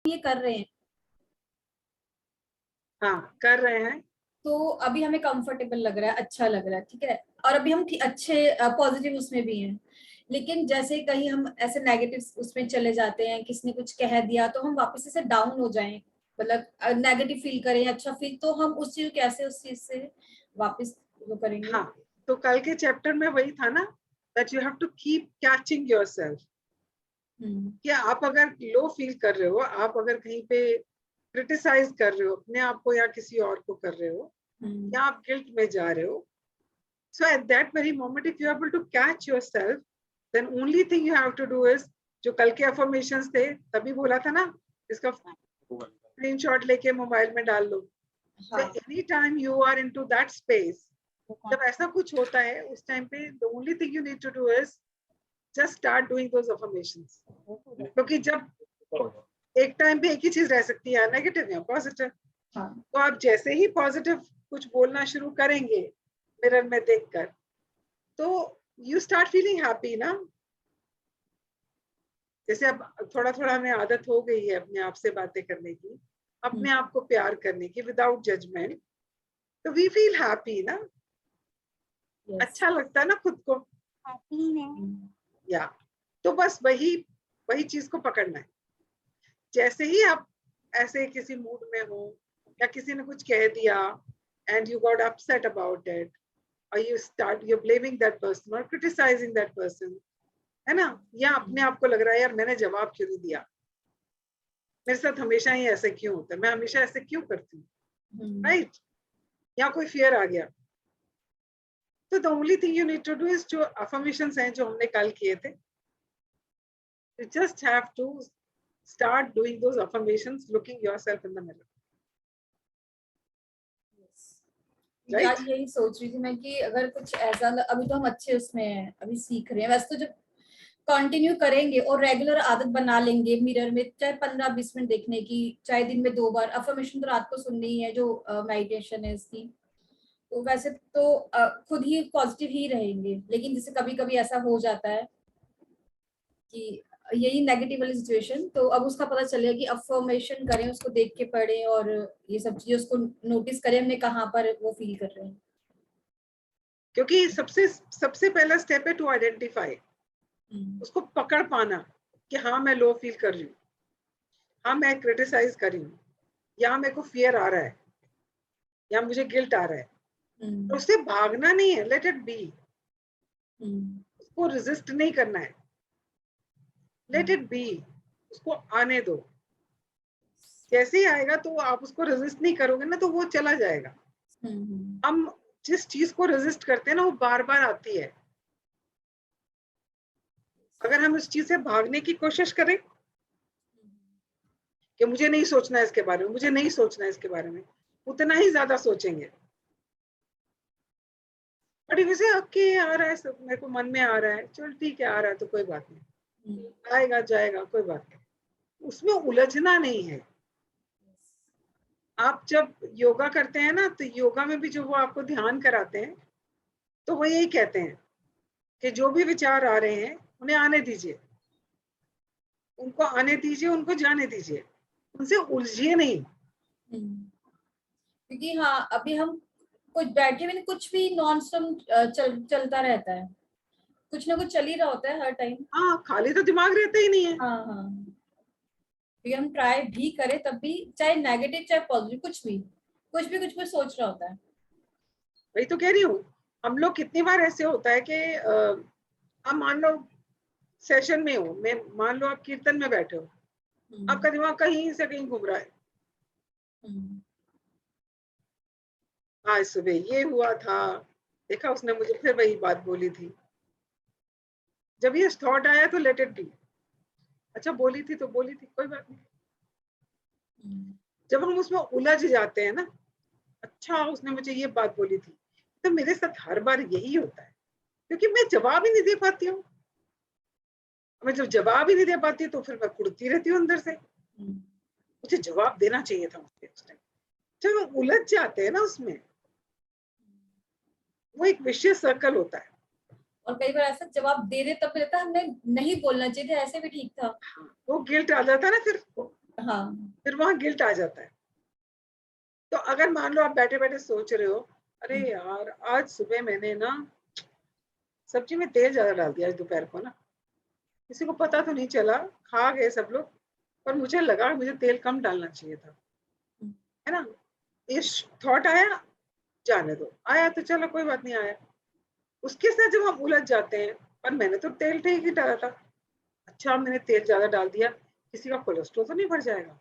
ये कर रहे हैं, हाँ कर रहे हैं, तो अभी हमें कंफर्टेबल लग रहा है, अच्छा लग रहा है, ठीक है, और अभी हम अच्छे पॉजिटिव उसमें भी हैं। लेकिन जैसे कहीं हम ऐसे नेगेटिव उसमें चले जाते हैं, किसी ने कुछ कह दिया तो हम वापस से डाउन हो जाएं, मतलब नेगेटिव फील करें, अच्छा फील, तो हम उस चीज कैसे उस चीज से वापस वो करेंगे। हाँ तो कल के चैप्टर में वही था ना, that you have to keep catching yourself. कि आप अगर लो फील कर रहे हो, आप अगर कहीं पे क्रिटिसाइज कर रहे हो अपने आप को या किसी और को कर रहे हो, या आप गिल्ट में जा रहे हो, so at that very moment if you are able to catch yourself, then only thing you have to do is, जो कल के अफर्मेशंस थे तभी बोला था ना, इसका स्क्रीनशॉट लेके मोबाइल में डाल लो। so anytime you are into that space, जब ऐसा कुछ होता है उस टाइम पे the only thing you need to do is just start doing those affirmations। क्योंकि जब एक टाइम पे एक ही चीज रह सकती है, नेगेटिव या पॉजिटिव। तो आप जैसे ही पॉजिटिव कुछ बोलना शुरू करेंगे मिरर में देखकर, तो यू स्टार्ट फीलिंग हैप्पी ना। जैसे अब थोड़ा थोड़ा हमें आदत हो गई है अपने आप से बातें करने की, अपने आप को प्यार करने की विदाउट जजमेंट, तो वी फील हैप्पी ना। अच्छा लगता है ना खुद को, या तो बस वही वही चीज को पकड़ना है। जैसे ही आप ऐसे किसी मूड में हो या किसी ने कुछ कह दिया and you got upset about it, or you're blaming that person or criticizing that person, है ना, या अपने आप को लग रहा है यार मैंने जवाब क्यों नहीं दिया, मेरे साथ हमेशा ही ऐसे क्यों होता है, मैं हमेशा ऐसे क्यों करती हूँ, राइट, या कोई फियर आ गया, तो the only thing you need to do is, जो अफर्मेशंस हैं जो हमने कल किए थे, you just have to start doing those affirmations looking yourself in the mirror। यार यही सोच रही थी मैं कि अगर कुछ ऐसा, अभी तो हम अच्छे उसमें हैं, अभी सीख रहे हैं, वैसे तो जब कंटिन्यू करेंगे और रेगुलर आदत बना लेंगे मिरर में चाहे 15-20 मिनट देखने की, चाहे दिन में 2 बार, अफर्मेशन तो रात को सुननी ही है जो मेडिटेशन है इसकी, तो वैसे तो खुद ही पॉजिटिव ही रहेंगे। लेकिन जैसे कभी कभी ऐसा हो जाता है कि यही नेगेटिव वाली सिचुएशन, तो अब उसका पता चलेगा कि अफर्मेशन करें, उसको देख के पढ़ें और ये सब चीजें उसको नोटिस करें हमने कहाँ पर वो फील कर रहे हैं। क्योंकि सबसे सबसे पहला स्टेप है टू आइडेंटिफाई, उसको पकड़ पाना कि हाँ मैं लो फील कर रही हूँ, हाँ मैं क्रिटिसाइज कर रही हूँ, या मेरे को फियर आ रहा है, या मुझे गिल्ट आ रहा है, तो उससे भागना नहीं है, लेट इट बी, उसको रेजिस्ट नहीं करना है, लेट इट बी, उसको आने दो। जैसे ही आएगा तो आप उसको रेजिस्ट नहीं करोगे ना, तो वो चला जाएगा। हम जिस चीज को रेजिस्ट करते हैं ना वो बार बार आती है। अगर हम उस चीज से भागने की कोशिश करें कि मुझे नहीं सोचना है इसके बारे में, मुझे नहीं सोचना है इसके बारे में, उतना ही ज्यादा सोचेंगे। बट वैसे ओके आ रहा है सब, मेरे को मन में आ रहा है, चल ठीक है आ रहा है तो कोई बात नहीं, आएगा जाएगा कोई बात नहीं, उसमें उलझना नहीं है। आप जब योगा करते हैं ना, तो योगा में भी जो वो आपको ध्यान कराते हैं, तो वो यही कहते हैं कि जो भी विचार आ रहे हैं उन्हें आने दीजिए, उनको आने दीजिए, उनको जाने दीजिए, उनसे उलझिए नहीं। क्योंकि हाँ अभी हम कुछ बैठे हुए, कुछ भी नॉन स्टॉप चलता रहता है, कुछ ना कुछ चल ही रहा होता है हर टाइम। हाँ खाली तो दिमाग रहता ही नहीं है। हाँ हाँ, क्योंकि हम ट्राई भी करें तब भी, चाहे नेगेटिव चाहे पॉजिटिव, कुछ भी सोच रहा होता है। वही तो कह रही हूँ, हम लोग कितनी बार ऐसे होता है कि आप मान लो सेशन में हो, मैं मान लो आप कीर्तन में बैठे हो, आपका दिमाग कहीं से कहीं घूम रहा है, आज सुबह ये हुआ था, देखा उसने मुझे फिर वही बात बोली थी। जब ये थॉट आया तो लेट इट बी, अच्छा बोली थी तो बोली थी, कोई बात नहीं। जब हम उसमें उलझ जाते हैं ना, अच्छा उसने मुझे ये बात बोली थी, तो मेरे साथ हर बार यही होता है, क्योंकि मैं जवाब ही नहीं दे पाती हूँ। मैं जब जवाब ही नहीं दे पाती तो फिर मैं कुड़ती रहती हूँ अंदर से, मुझे जवाब देना चाहिए था उस टाइम। जब हम उलझ जाते हैं ना उसमें, वो एक विशियस सर्कल होता है। और कई बार ऐसा जवाब दे रहे तब लगता है हमने नहीं बोलना चाहिए था, ऐसे भी ठीक था। हाँ, वो गिल्ट आ जाता है ना फिर, हाँ, फिर वहां गिल्ट आ जाता है। तो अगर मान लो आप बैठे बैठे सोच रहे हो, अरे यार आज सुबह मैंने ना सब्जी में तेल ज्यादा डाल दिया आज दोपहर को ना, किसी को पता तो नहीं चला, खा गए सब लोग, पर मुझे लगा मुझे तेल कम डालना चाहिए था, है ना। ये थॉट आया, जाने दो, आया तो चलो कोई बात नहीं आया। उसके साथ जब हम उलझ जाते हैं, पर मैंने तो तेल ठीक ही डाला था, अच्छा मैंने तेल ज्यादा डाल दिया, किसी का कोलेस्ट्रॉल तो नहीं बढ़ जाएगा,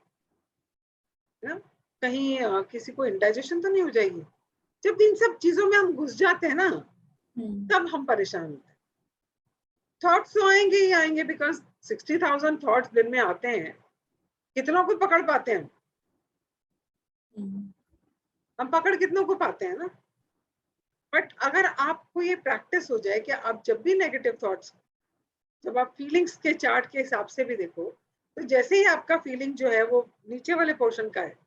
है ना, कहीं किसी को इंडाइजेशन तो नहीं हो जाएगी। जब इन सब चीजों में हम घुस जाते हैं ना, तब हम परेशान होते हैं। थॉट्स तो आएंगे ही आएंगे, बिकॉज 60,000 थॉट्स दिन में आते हैं, कितनों को पकड़ पाते हैं हम पकड़ कितनों को पाते हैं ना। बट अगर आपको ये प्रैक्टिस हो जाए कि आप जब भी नेगेटिव थॉट्स, जब आप फीलिंग्स के चार्ट के हिसाब से भी देखो, तो जैसे ही आपका फीलिंग जो है वो नीचे वाले पोर्शन का है,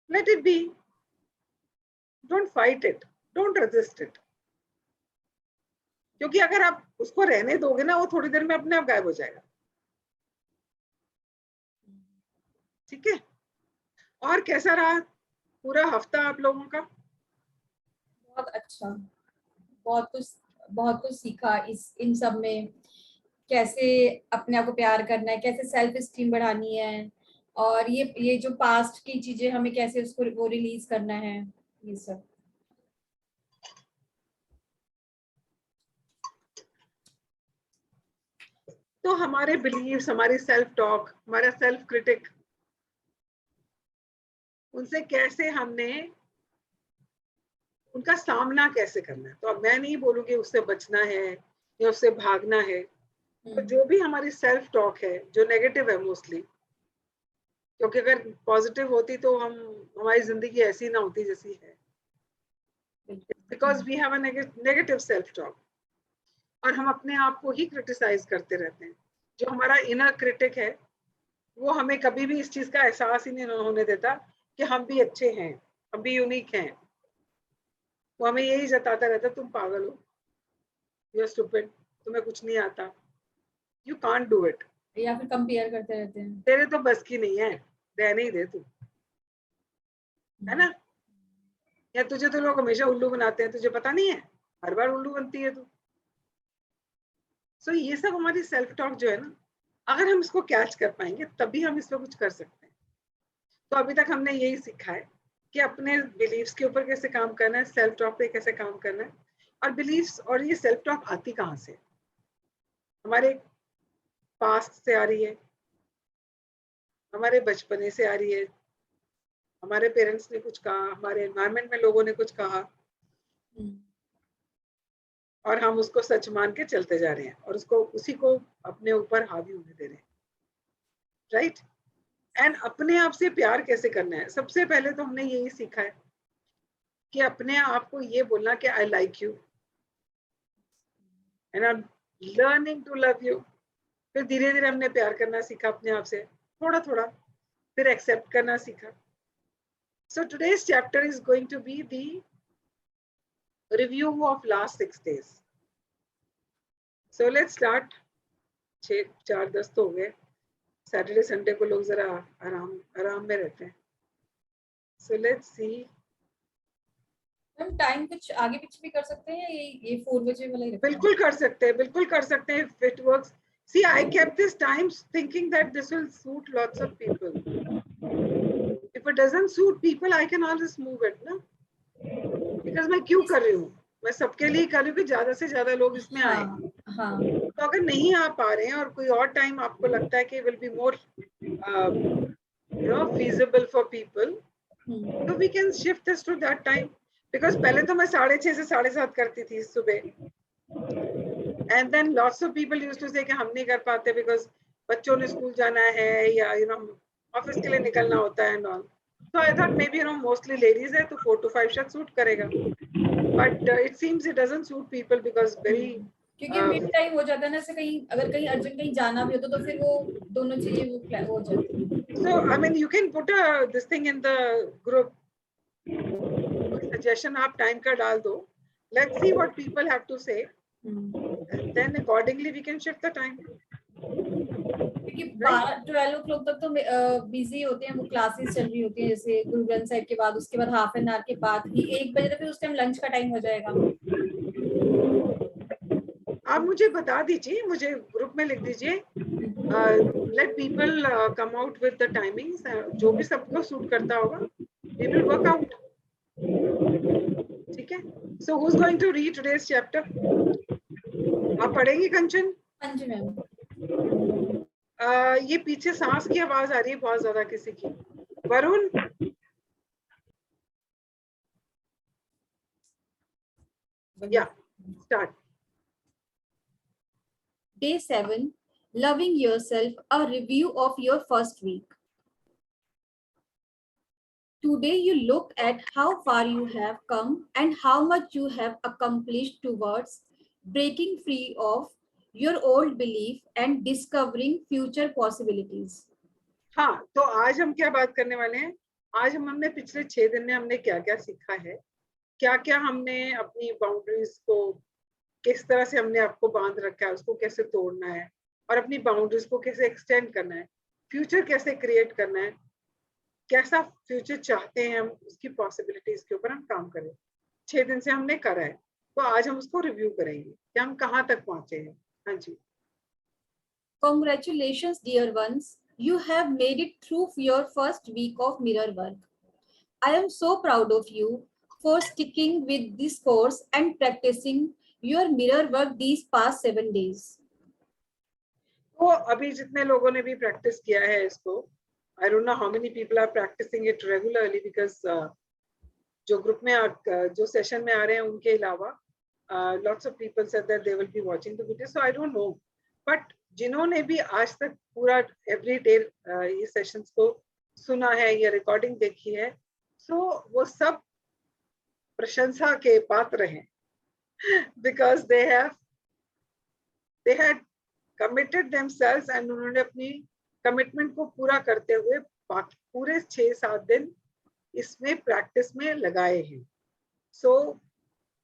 let it be, don't fight it, don't resist it. क्योंकि अगर आप उसको रहने दोगे ना, वो थोड़ी देर में अपने आप गायब हो जाएगा। ठीक है, और कैसा रहा पूरा हफ्ता आप लोगों का? बहुत अच्छा, बहुत कुछ सीखा इन सब में, कैसे अपने आप को प्यार करना है, कैसे सेल्फ स्टीम बढ़ानी है, और ये जो पास्ट की चीजें हमें कैसे उसको वो रिलीज करना है, ये सब। तो हमारे बिलीव्स, हमारी सेल्फ टॉक, हमारा सेल्फ क्रिटिक, उनसे कैसे हमने, उनका सामना कैसे करना है। तो अब मैं नहीं बोलूंगी उससे बचना है या उससे भागना है। तो जो भी हमारी सेल्फ टॉक है जो नेगेटिव है मोस्टली, क्योंकि अगर पॉजिटिव होती तो हमारी जिंदगी ऐसी ना होती जैसी है, because we have a negative self talk, और हम अपने आप को ही क्रिटिसाइज करते रहते हैं। जो हमारा इनर क्रिटिक है वो हमें कभी भी इस चीज का एहसास ही नहीं होने देता कि हम भी अच्छे हैं, हम भी यूनिक हैं। वो हमें यही जताता रहता, तुम पागल हो, यू आर स्टूपिड, तुम्हें कुछ नहीं आता, यू कांट डू इट, या फिर कंपेयर करते रहते हैं, तेरे तो बस की नहीं है, रहने ही दे तू, है ना। या तुझे तो लोग हमेशा उल्लू बनाते हैं, तुझे पता नहीं है, हर बार उल्लू बनती है तू। सो ये सब हमारी सेल्फ टॉक जो है ना, अगर हम इसको कैच कर पाएंगे तभी हम इस पर कुछ कर सकते हैं। तो अभी तक हमने यही सीखा है कि अपने बिलीव्स के ऊपर कैसे काम करना है, सेल्फ टॉक पे कैसे काम करना है। और बिलीव्स और ये सेल्फ टॉक आती कहाँ से? हमारे पास्ट से आ रही है, हमारे बचपने से आ रही है, हमारे पेरेंट्स ने कुछ कहा, हमारे एनवायरमेंट में लोगों ने कुछ कहा, और हम उसको सच मान के चलते जा रहे हैं और उसको उसी को अपने ऊपर हावी होने दे रहे हैं, राइट। एंड अपने आप से प्यार कैसे करना है? सबसे पहले तो हमने यही सीखा है कि अपने आप को ये बोलना कि I like you and I am learning to love you. फिर धीरे धीरे हमने प्यार करना सीखा अपने आप से, थोड़ा थोड़ा, फिर एक्सेप्ट करना सीखा। So today's chapter is going to be the review of last 6 days. So let's start. 4:10 तो हो गए, सैटरडे संडे को लोग जरा आराम में रहते हैं। So let's see. हम टाइम कुछ आगे पीछे भी कर सकते हैं, ये 4 बजे वाला ही रखना है? बिल्कुल कर सकते हैं, बिल्कुल कर सकते हैं, if it works. See, I kept this time thinking that this will suit lots of people. If it doesn't suit people, I can always move it, ना? Because मैं क्यों कर रही हूँ? मैं सबके लिए कर रही हूँ कि ज्यादा से ज्यादा लोग इसमें आए। हाँ। तो अगर नहीं आ पा रहे हैं और कोई और टाइम आपको लगता है कि will be more feasible for people, तो we can shift this to that time. Because पहले तो मैं 6:30 से 7:30 करती थी सुबह, and then lots of people used to say कि हम नहीं कर पाते because बच्चों ने स्कूल जाना है या ऑफिस के लिए निकलना होता है and all. So I thought maybe mostly ladies है तो 4 to 5 शायद सूट करेगा, but it seems it doesn't suit people because very क्योंकि मिड टाइम हो जाता है ना, कहीं अगर कहीं अर्जेंट कहीं जाना भी होता तो फिर वो दोनों चीजें वो हो जाती है। So I mean you can put this thing in the group, suggestion आप टाइम का डाल दो, let's see what people have to say, and then accordingly we can shift the time. क्योंकि 12-12 तक तो बिजी होते हैं, वो क्लासेस चल रही होती हैं, जैसे गुरु ग्रंथ साहिब के बाद, उसके बाद हाफ एन आवर के बाद ही 1 बजे तक, फिर उस टाइम लंच का टाइम हो जाएगा। आप मुझे बता दीजिए, मुझे ग्रुप में लिख दीजिए, let people come out with the timings, जो भी सबको सूट करता होगा वी विल वर्क आउट। ठीक है, so who is going to read today's chapter? आप पढ़ेंगी कंचन? हाँ जी मैम। ये पीछे सांस की आवाज आ रही है बहुत ज्यादा किसी की। वरुण, या start. Day 7, Loving Yourself, a review of your first week. Today you look at how far you have come and how much you have accomplished towards breaking free of your old belief and discovering future possibilities. हाँ, तो आज हम क्या बात करने वाले हैं? आज हमने पिछले 6 दिन में हमने क्या क्या सीखा है, क्या क्या हमने अपनी बाउंड्रीज को, किस तरह से हमने आपको बांध रखा है, उसको कैसे तोड़ना है, और अपनी बाउंड्रीज को कैसे एक्सटेंड करना है, फ्यूचर कैसे क्रिएट करना है, कैसा फ्यूचर चाहते हैं हम, उसकी पॉसिबिलिटीज के ऊपर हम काम करें। 6 दिन से हमने करा है, तो आज हम उसको रिव्यू करेंगे कि हम कहाँ तक पहुंचे हैं। हाँ जी। Congratulations, dear ones. You have made it through your first week of mirror work. I am so proud of you for sticking with this course and practicing your mirror work these past 7 days. तो अभी जितने लोगों ने भी practice किया है इसको, I don't know how many people are practicing it regularly because जो ग्रुप में जो सेशन में आ रहे हैं उनके अलावा lots of people said that they will be watching the video, so I don't know, but जिन्होंने भी आज तक पूरा एवरी डे ये सेशंस को सुना है या रिकॉर्डिंग देखी है, so वो सब प्रशंसा के पात्र हैं because they had committed themselves and उन्होंने अपनी कमिटमेंट को पूरा करते हुए पूरे 6-7 दिन इसमें प्रैक्टिस में लगाए हैं। So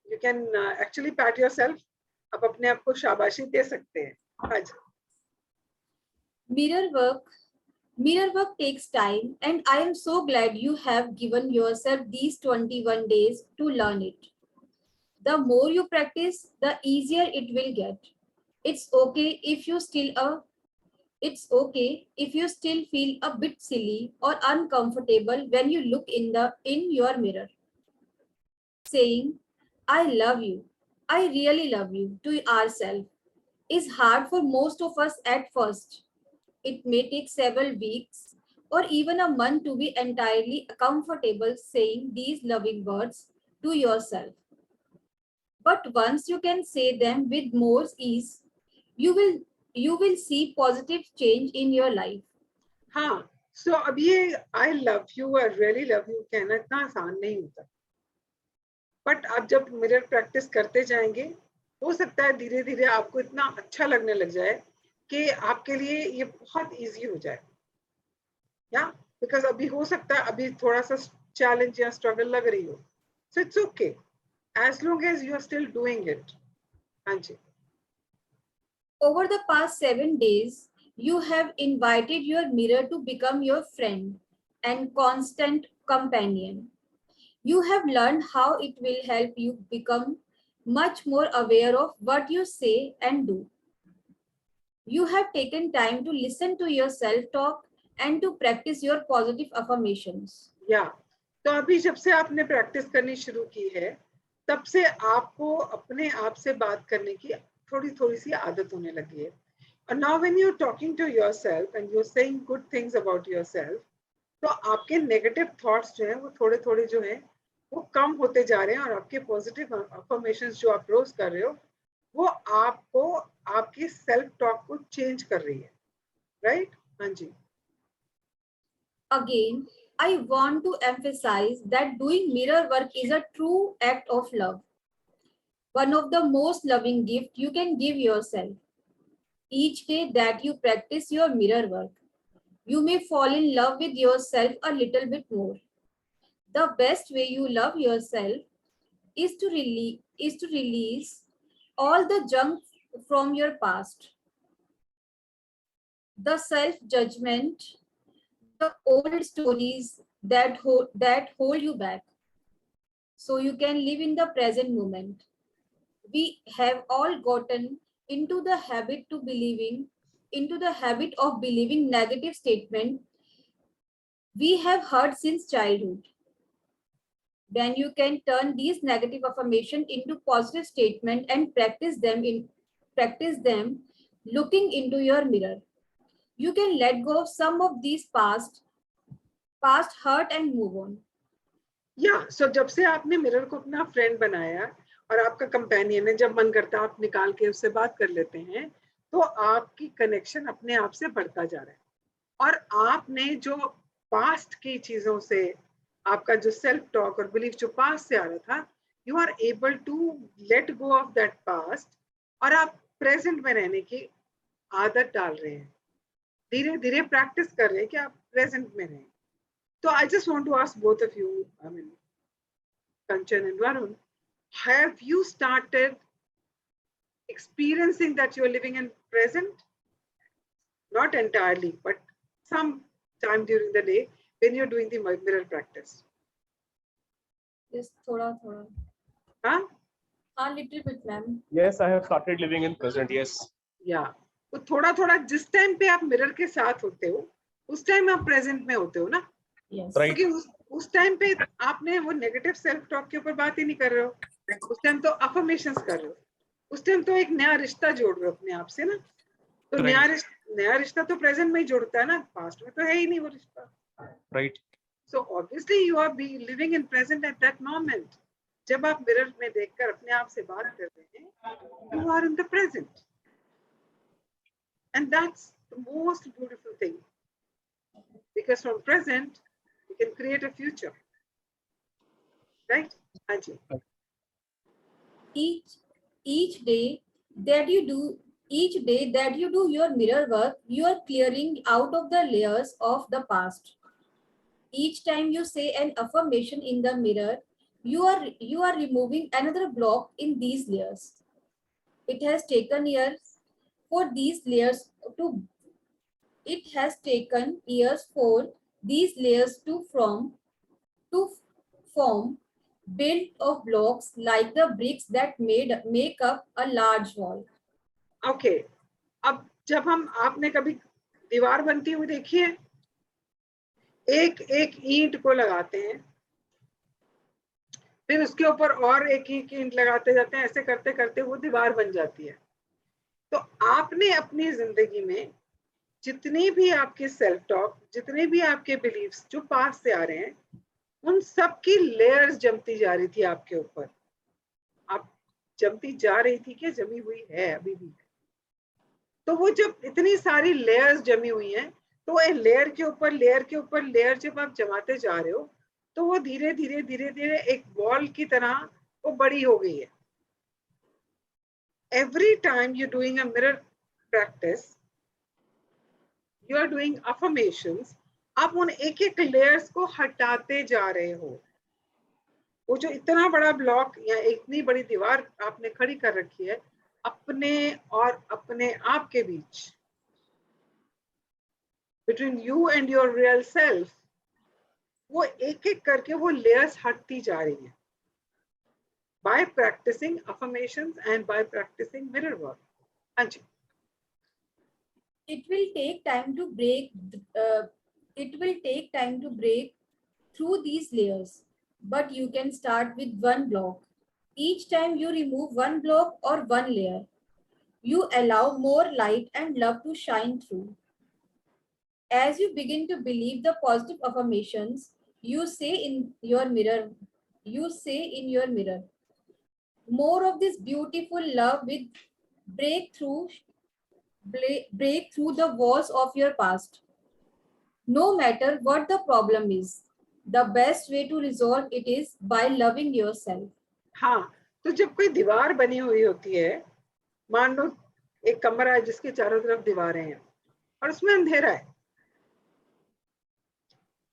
you can actually PAT yourself, आप अपने आप को शाबाशी दे सकते हैं आज। Mirror work takes time, and I am so glad you have given yourself these 21 days to learn it. The more you practice, the easier it will get. It's okay if you still feel a bit silly or uncomfortable when you look in your mirror. Saying, I love you, I really love you to ourselves is hard for most of us at first. It may take several weeks or even a month to be entirely comfortable saying these loving words to yourself. But once you can say them with more ease, you will see positive change in your life. हाँ, so अब ये I love you, I really love you कहना इतना आसान नहीं होता, but आप जब मिरर प्रैक्टिस करते जाएंगे, हो सकता है धीरे धीरे आपको इतना अच्छा लगने लग जाए कि आपके लिए ये बहुत इजी हो जाए। या बिकॉज अभी हो सकता है अभी थोड़ा सा चैलेंज या स्ट्रगल लग रही हो, so it's okay as long as you are still doing it. हाँ जी। Over the past 7 days, you have invited your mirror to become your friend and constant companion. You have learned how it will help you become much more aware of what you say and do. You have taken time to listen to your self-talk and to practice your positive affirmations. या तो अभी जब से आपने practice करनी शुरू की है, तब से आपको अपने आप से बात करने की थोड़ी थोड़ी सी आदत होने लगी है। And now when you're talking to yourself and you're saying good things about yourself, तो आपके नेगेटिव थॉट्स जो हैं वो थोड़े थोड़े जो हैं वो कम होते जा रहे हैं, और आपके पॉजिटिव अफर्मेशंस जो आप रोज कर रहे हो वो आपको आपकी सेल्फ टॉक को चेंज कर रही है, राइट? हाँ जी। Again, I want to emphasize that doing mirror work is a true act of love. One of the most loving gifts you can give yourself. Each day that you practice your mirror work, you may fall in love with yourself a little bit more. The best way you love yourself is to release all the junk from your past. the self judgment, the old stories that hold you back, so you can live in the present moment. We have all gotten into the habit of believing negative statement we have heard since childhood. Then you can turn these negative affirmation into positive statement and practice them looking into your mirror. You can let go of some of these past hurt and move on. सो जब से आपने mirror को अपना friend बनाया और आपका companion है, जब मन करता है आप निकाल के उससे बात कर लेते हैं, तो आपकी कनेक्शन अपने आप से बढ़ता जा रहा है। और आपने जो पास्ट की चीजों से, आपका जो सेल्फ टॉक और बिलीफ जो पास्ट से आ रहा था, you are able to let go of that past, और आप प्रेजेंट में रहने की आदत डाल रहे हैं, धीरे धीरे प्रैक्टिस कर रहे हैं कि आप प्रेजेंट में रहें। So I just want to ask both of you, I mean, Kanchan and Varun, have you started experiencing that you're living in present? Not entirely, but some time during the day when you're doing the mirror practice. Yes, thoda. Huh? Little bit, ma'am. Yes, I have started living in present. Yes. Yeah. तो थोड़ा जिस time पे आप mirror के साथ होते हो, उस टाइम आप प्रेजेंट में होते हो ना? Yes. Right. क्योंकि उस टाइम पे आपने वो नेगेटिव सेल्फ टॉक के ऊपर बात ही नहीं कर रहे हो, उस टाइम तो अफर्मेशंस कर रहे हो, उस टाइम तो एक नया रिश्ता जोड़ रहे हो अपने आप से ना। तो Right. नया रिश्ता तो प्रेजेंट में ही जोड़ता है ना, पास्ट में तो है ही नहीं वो रिश्ता। Right. So obviously you R B living in present at that moment. जब आप मिरर में देखकर अपने आप से बात कर रहे हैं, you are in the present, and that's the most beautiful thing, because from present you can create a future, right? Anji. Each day that you do your mirror work, you are clearing out of the layers of the past. Each time you say an affirmation in the mirror, you are removing another block in these layers. It has taken years for these layers to form built of blocks like the bricks that make up a large wall. Okay. अब जब आपने कभी दीवार बनती हुई देखी है, एक ईंट को लगाते हैं, फिर उसके ऊपर और एक ईंट लगाते जाते हैं, ऐसे करते करते वो दीवार बन जाती है। तो आपने अपनी जिंदगी में जितनी भी आपके सेल्फ टॉक, जितने भी आपके बिलीव्स जो पास से आ रहे हैं, उन सब की लेयर्स जमती जा रही थी आपके ऊपर। आप जमती जा रही थी कि जमी हुई है अभी भी? तो वो जब इतनी सारी लेयर्स जमी हुई हैं, तो लेयर के ऊपर लेयर जब आप जमाते जा रहे हो, तो वो धीरे धीरे एक वॉल की तरह वो बड़ी हो गई है। Every time you're doing a mirror practice, you are doing affirmations, आप उन एक लेयर्स को हटाते जा रहे हो। वो जो इतना बड़ा ब्लॉक या इतनी बड़ी दीवार आपने खड़ी कर रखी है अपने और अपने आप के बीच, between you and your real self, वो एक करके वो लेयर्स हटती जा रही है by practicing affirmations and by practicing mirror work. Anji. It will take time to break through these layers, but you can start with one block. Each time you remove one block or one layer, you allow more light and love to shine through. As you begin to believe the positive affirmations, you say in your mirror, more of this beautiful love will break through the walls of your past. No matter what the problem is, the best way to resolve it is by loving yourself. हाँ, तो जब कोई दीवार बनी हुई होती है, मान लो एक कमरा है जिसके चारों तरफ दीवारें हैं और उसमें अंधेरा है,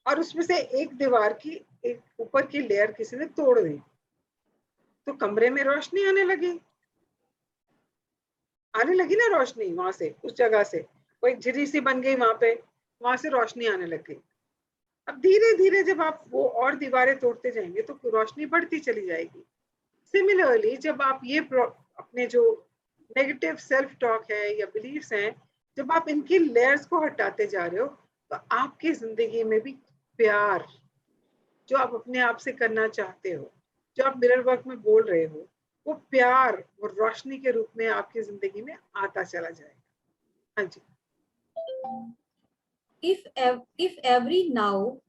और उसमें से एक दीवार की एक ऊपर की लेयर किसी ने तोड़ दी, तो कमरे में रोशनी आने लगी ना रोशनी वहां से, उस जगह से। वो एक झिरी सी बन गई वहां से रोशनी आने लग गई। अब धीरे धीरे जब आप वो और दीवारें तोड़ते जाएंगे तो रोशनी बढ़ती चली जाएगी। सिमिलरली जब आप ये अपने जो नेगेटिव सेल्फ टॉक है या बिलीफ्स हैं, जब आप इनकी लेयर्स को हटाते जा रहे हो तो आपकी जिंदगी में भी प्यार जो आप अपने आप से करना चाहते हो, जो आप मिरर वर्क में बोल रहे हो, वो प्यार वो रोशनी के रूप में आपकी जिंदगी में आता चला जाएगा। हाँ जी। If every now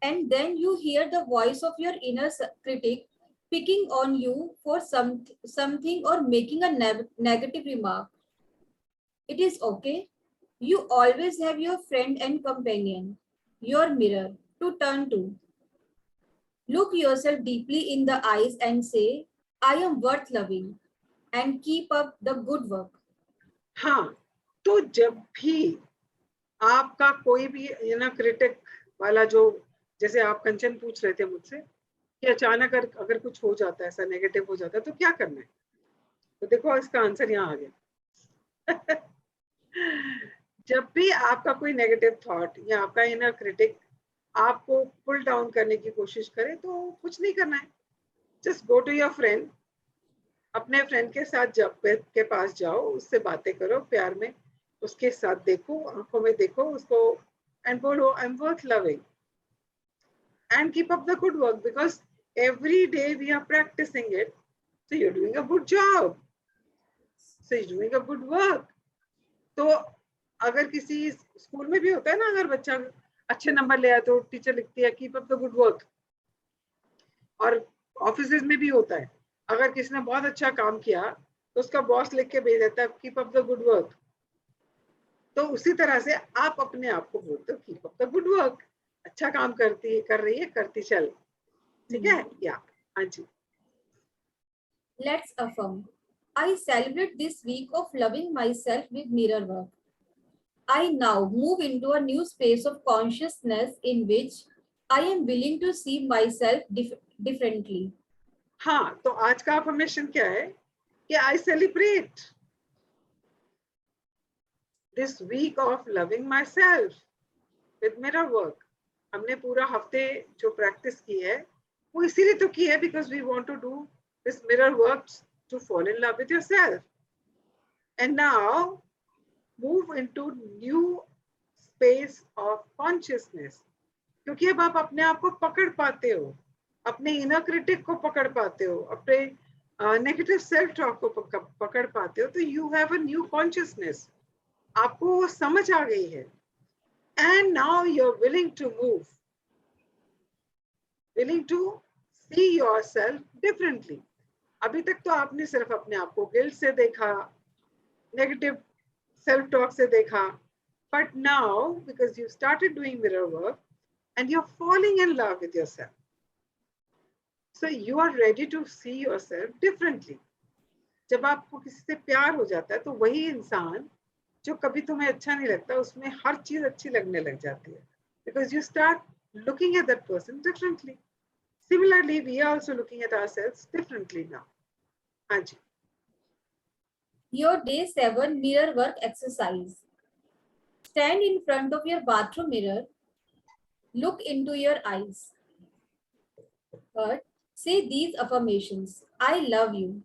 and then you hear the voice of your inner critic picking on you for something or making a negative remark, it is okay. You always have your friend and companion, your mirror, to turn to. Look yourself deeply in the eyes and say, I am worth loving, and keep up the good work. हाँ, तो जब भी आपका कोई भी critic वाला जो, जैसे आप कंचन पूछ रहे थे मुझसे कि अचानक अगर कुछ हो जाता है, ऐसा नेगेटिव हो जाता है तो क्या करना है, तो देखो इसका आंसर यहाँ आ गया। जब भी आपका कोई नेगेटिव थॉट या आपका इनर क्रिटिक आपको पुल डाउन करने की कोशिश करे तो कुछ नहीं करना है। Just go to your friend, अपने फ्रेंड के साथ के पास जाओ, उससे बातें करो प्यार में, उसके साथ देखो, आंखों में देखो उसको एंड बोलो आई am worth loving and keep up the good work because every day we are practicing it, so you're doing a good job, so you're doing a good work. तो अगर किसी स्कूल में भी होता है ना, अगर बच्चा अच्छे नंबर ले आए तो टीचर लिखती है keep up the good work, और ऑफिस में भी होता है, अगर किसी ने बहुत अच्छा काम किया तो उसका बॉस लिख के भेज देता है keep up the good work. तो उसी तरह से आप अपने आप को बोलते हो keep up the good work, अच्छा काम कर रही है, करती चल, ठीक है या। हाँ जी। Let's affirm. I celebrate this week of loving myself with mirror work. I now move into a new space of consciousness in which I am willing to see myself differently. हाँ, तो आज का अफर्मेशन क्या है कि I celebrate this week of loving myself with mirror work. हमने पूरा हफ्ते जो प्रैक्टिस की है वो इसीलिए तो की है because we want to do this mirror work to fall in love with yourself and now move into new space of consciousness, क्योंकि अब आप अपने आप को पकड़ पाते हो, अपने इनर क्रिटिक को पकड़ पाते हो, अपने नेगेटिव सेल्फ टॉक को पकड़ पाते हो, तो you have a new consciousness, आपको वो समझ आ गई है and now you're willing to move, willing to see yourself differently. अभी तक तो आपने सिर्फ अपने आप को गिल्ट से देखा, नेगेटिव सेल्फ टॉक से देखा, but now because you started doing mirror work and you're falling in love with yourself, so you are ready to see yourself differently. जब आपको किसी से प्यार हो जाता है तो वही इंसान जो कभी तुम्हें अच्छा नहीं लगता उसमें हर चीज अच्छी लगने लग जाती है, because you start looking at that person differently. Similarly, we are also looking at ourselves differently now. हाँ जी। Your day 7 mirror work exercise. Stand in front of your bathroom mirror. Look into your eyes. But say these affirmations. I love you.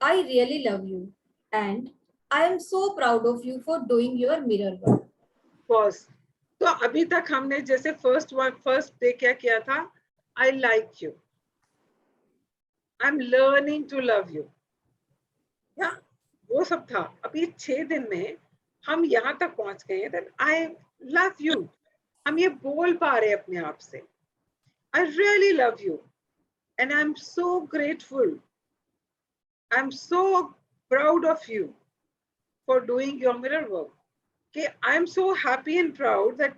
I really love you. And I am so proud of you for doing your mirror work. Pause. तो अभी तक हमने जैसे first day क्या किया था, I like you, I'm learning to love you, या वो सब था। अभी 6 दिन में हम यहाँ तक पहुंच गए हैं that I love you, हम ये बोल पा रहे अपने आप से I really love you and I'm so grateful, I'm so proud of you for doing your mirror work, कि I am so happy and proud that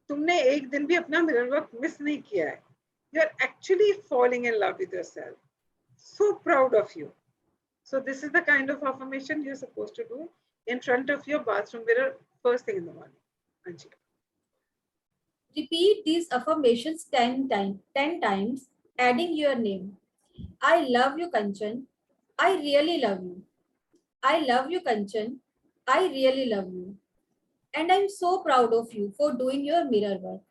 तुमने एक दिन भी अपना मिरर वर्क मिस नहीं किया है, you are actually falling in love with yourself, so proud of you. So this is the kind of affirmation you're supposed to do in front of your bathroom mirror first thing in the morning. Anji. Repeat these affirmations 10 times, adding your name. I love you, Kanchan. I really love you. I love you, Kanchan. I really love you. And I'm so proud of you for doing your mirror work.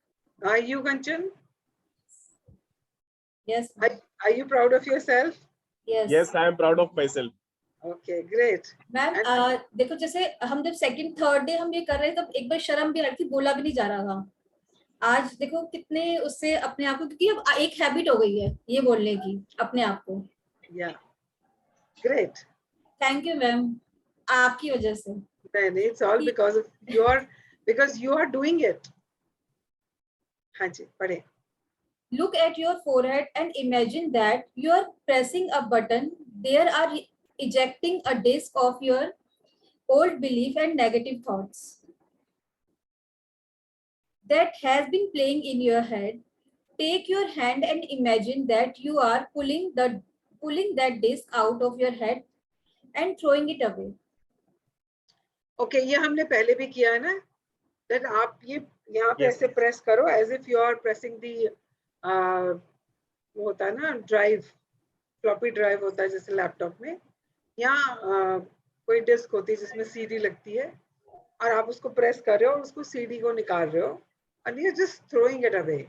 Are you, Kanchan? Yes, Are, ma'am. are you proud of yourself? Yes. Yes, I am proud of myself. Okay, great. Ma'am देखो जैसे हम जब second third day हम ये कर रहे थे तब एक बार शर्म भी आ रही थी, बोला भी नहीं जा रहा था। आज देखो कितने उससे अपने आप को, क्योंकि अब एक हैबिट हो गई है ये बोलने की अपने आप को। Yeah, great. Thank you ma'am, आपकी वजह से। Then it's all because you are doing it. हाँ जी, पढ़े। Look at your forehead and imagine that you are pressing a button. There are ejecting a disk of your old belief and negative thoughts that has been playing in your head. Take your hand and imagine that you are pulling that disk out of your head and throwing it away. Okay, ये हमने पहले भी किया है ना, that आप ये यहाँ पे Yes. ऐसे प्रेस करो as if you are pressing the वो होता है ना ड्राइव, फ्लॉपी ड्राइव होता है जैसे लैपटॉप में, यहाँ कोई डिस्क होती है जिसमें सीडी लगती है और आप उसको प्रेस कर रहे हो और उसको सीडी को निकाल रहे हो and you're just throwing it away.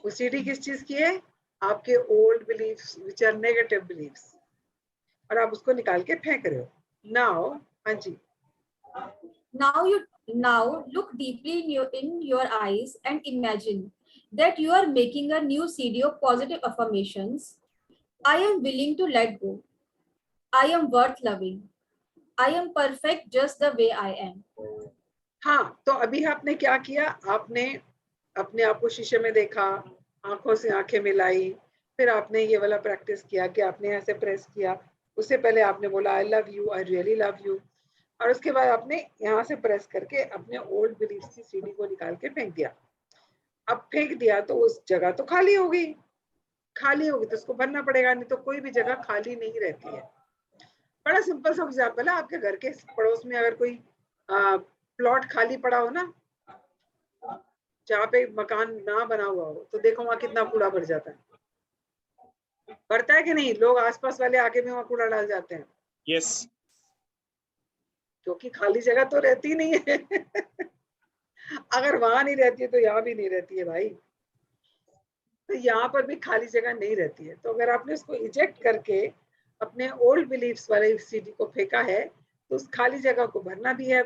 वो सीडी किस चीज की है? आपके old beliefs which are negative beliefs, और आप उसको निकाल के फेंक रहे हो। Now, हाँ जी। Now look deeply in your eyes and imagine that you are making a new CD of positive affirmations. I am willing to let go. I am worth loving. I am perfect just the way I am. हाँ, तो अभी आपने क्या किया? आपने अपने आप को शीशे में देखा, आंखों से आंखें मिलाई, फिर आपने ये वाला प्रैक्टिस किया कि आपने ऐसे प्रेस किया। उससे पहले आपने बोला I love you, I really love you, और उसके बाद आपने यहाँ से प्रेस करके अपने ओल्ड बिलीफ्स की सीडी को निकाल के फेंक दिया। अब फेंक दिया तो उस जगह तो खाली हो गई, खाली होगी तो उसको भरना पड़ेगा, नहीं तो कोई भी जगह खाली नहीं रहती है। बड़ा सिंपल सा एग्जाम्पल है, आपके घर के पड़ोस में अगर कोई प्लॉट खाली पड़ा हो ना, जहाँ पे मकान ना बना हुआ हो, तो देखो वहां कितना कूड़ा भर जाता है, भरता है कि नहीं? लोग आसपास वाले आके भी वहां कूड़ा डाल जाते हैं। Yes. क्योंकि खाली जगह तो रहती नहीं है। अगर वहां नहीं रहती है तो यहाँ भी नहीं रहती है भाई, तो यहाँ पर भी खाली जगह नहीं रहती है। तो अगर आपने उसको इजेक्ट करके अपने ओल्ड बिलीफ्स वाले सीडी को फेंका है तो उस खाली जगह को भरना भी है।